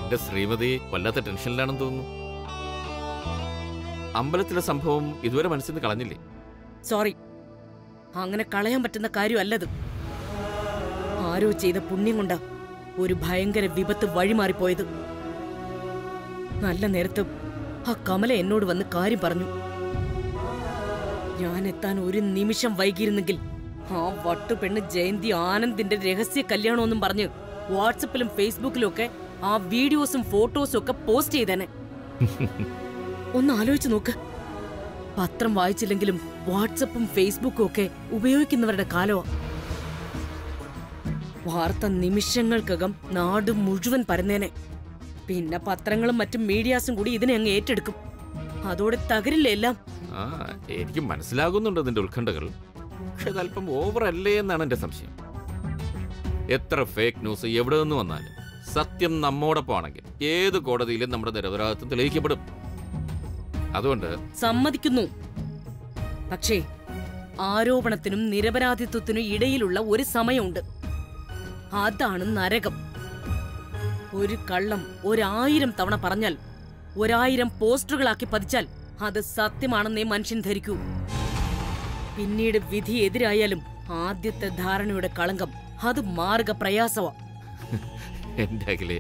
എന്റെ ശ്രീമതി വല്ലാത്ത ടെൻഷനിലാണെന്ന് തോന്നുന്നു. അമ്പലത്തിലെ സംഭവം ഇതുവരെ മനസ്സിൽ നിന്ന് കളഞ്ഞില്ലേ? സോറി, അങ്ങനെ കളയാൻ പറ്റുന്ന കാര്യമല്ലത്. ആരോ ചെയ്ത പുണ്യം കൊണ്ടാ ഒരു ഭയങ്കര വിപത്ത് വഴിമാറിപ്പോയത്. നല്ല നേരത്ത് ആ കമല എന്നോട് വന്ന് കാര്യം പറഞ്ഞു. ഞാൻ എത്താൻ ഒരു നിമിഷം വൈകിയിരുന്നെങ്കിൽ ആ വട്ടുപെണ്ണ് ജയന്തി ആനന്ദിന്റെ രഹസ്യ കല്യാണമെന്നും പറഞ്ഞ് വാട്സപ്പിലും ഫേസ്ബുക്കിലും ഒക്കെ ആ വീഡിയോസും ഫോട്ടോസും ഒക്കെ പോസ്റ്റ് ചെയ്തേനെ. ഒന്ന് ആലോചിച്ച് നോക്ക്. പത്രം വായിച്ചില്ലെങ്കിലും വാട്സപ്പും ഫേസ്ബുക്കും ഒക്കെ ഉപയോഗിക്കുന്നവരുടെ കാലമാ. വാർത്ത നിമിഷങ്ങൾക്കകം നാട് മുഴുവൻ പരന്നേനെ. പിന്നെ പത്രങ്ങളും മറ്റും മീഡിയാസും കൂടി ഇതിനെ അങ്ങ് ഏറ്റെടുക്കും. അതോടെ തകരില്ലേ എല്ലാം. എനിക്ക് മനസ്സിലാകുന്നുണ്ട് നിന്റെ ഉത്കണ്ഠകൾ. പക്ഷെ അതല്പം ഓവറല്ലേ എന്നാണ് എന്റെ സംശയം. എത്ര ഫേക്ക് ന്യൂസ് എവിടെ നിന്ന് വന്നാലും സത്യം നമ്മോടൊപ്പം ആണെങ്കിൽ ഏത് കോടതിയിലും നമ്മുടെ നിരപരാധിത്വം തെളിയിക്കപ്പെടും. അതുകൊണ്ട് സമ്മതിക്കുന്നു. പക്ഷേ ആരോപണത്തിനും നിരപരാധിത്വത്തിനും ഇടയിലുള്ള ഒരു സമയമുണ്ട്. അതാണ് നരകം. ഒരു കള്ളം 1000 തവണ പറഞ്ഞാൽ 1000 പോസ്റ്ററുകളാക്കി പതിച്ചാൽ അത് സത്യമാണെന്നേ മനുഷ്യൻ ധരിക്കൂ. പിന്നീട് വിധി എതിരായാലും ആദ്യത്തെ ധാരണയുടെ കളങ്കം അത് മാർഗ പ്രയാസമാ. എന്റെ അഖിലേ,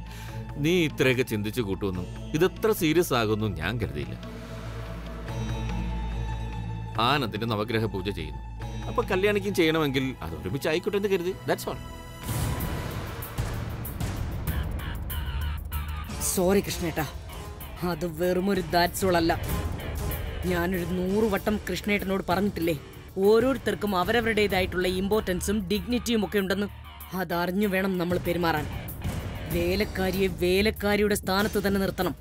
നീ ഇത്രയൊക്കെ ചിന്തിച്ചു കൂട്ടുമെന്നും ഇതെത്ര സീരിയസ് ആകുന്നു ഞാൻ കരുതിയില്ല. ആനന്ദിന്റെ നവഗ്രഹ പൂജ ചെയ്യുന്നു. അപ്പൊ കല്യാണിക്കും ചെയ്യണമെങ്കിൽ അത് ഒരുമിച്ച് ആയിക്കോട്ടെ എന്ന് കരുതി. That's all. സോറി കൃഷ്ണേട്ടാ, അത് വെറുമൊരു ദാറ്റ്സ് ഓൾ അല്ല. ഞാനൊരു 100 വട്ടം കൃഷ്ണേട്ടനോട് പറഞ്ഞിട്ടില്ലേ, ഓരോരുത്തർക്കും അവരവരുടേതായിട്ടുള്ള ഇമ്പോർട്ടൻസും ഡിഗ്നിറ്റിയും ഒക്കെ ഉണ്ടെന്ന്. അതറിഞ്ഞു വേണം നമ്മൾ പെരുമാറാൻ. വേലക്കാരിയെ വേലക്കാരിയുടെ സ്ഥാനത്ത് തന്നെ നിർത്തണം.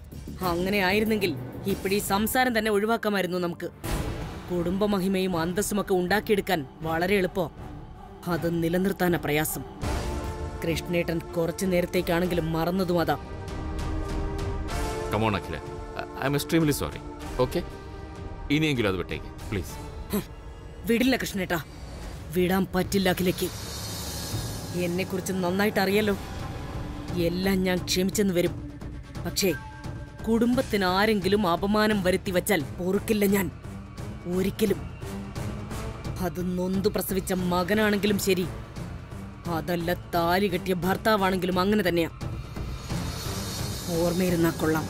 അങ്ങനെ ആയിരുന്നെങ്കിൽ ഇപ്പഴീ സംസാരം തന്നെ ഒഴിവാക്കാമായിരുന്നു നമുക്ക്. കുടുംബമഹിമയും അന്തസ്സുമൊക്കെ ഉണ്ടാക്കിയെടുക്കാൻ വളരെ എളുപ്പം. അത് നിലനിർത്താനാ പ്രയാസം. കൃഷ്ണേട്ടൻ കുറച്ചു നേരത്തേക്കാണെങ്കിലും മറന്നതും അതാ. Come on, Akhila. I'm extremely sorry. Okay? ഇനിയെങ്കിലും അത് വിട്ടേക്ക് പ്ലീസ്. വിടില്ല കൃഷ്ണേട്ടാ, വിടാൻ പറ്റില്ല അഖിലയ്ക്ക്. എന്നെക്കുറിച്ച് നന്നായിട്ട് അറിയാലോ. എല്ലാം ഞാൻ ക്ഷമിച്ചെന്ന് വരും. പക്ഷേ കുടുംബത്തിന് ആരെങ്കിലും അപമാനം വരുത്തി വച്ചാൽ പൊറുക്കില്ല ഞാൻ ഒരിക്കലും. അത് നൊന്തു പ്രസവിച്ച മകനാണെങ്കിലും ശരി, അതല്ല താലി കെട്ടിയ ഭർത്താവാണെങ്കിലും അങ്ങനെ തന്നെയാ. ഓർമ്മയിരുന്നാ കൊള്ളാം.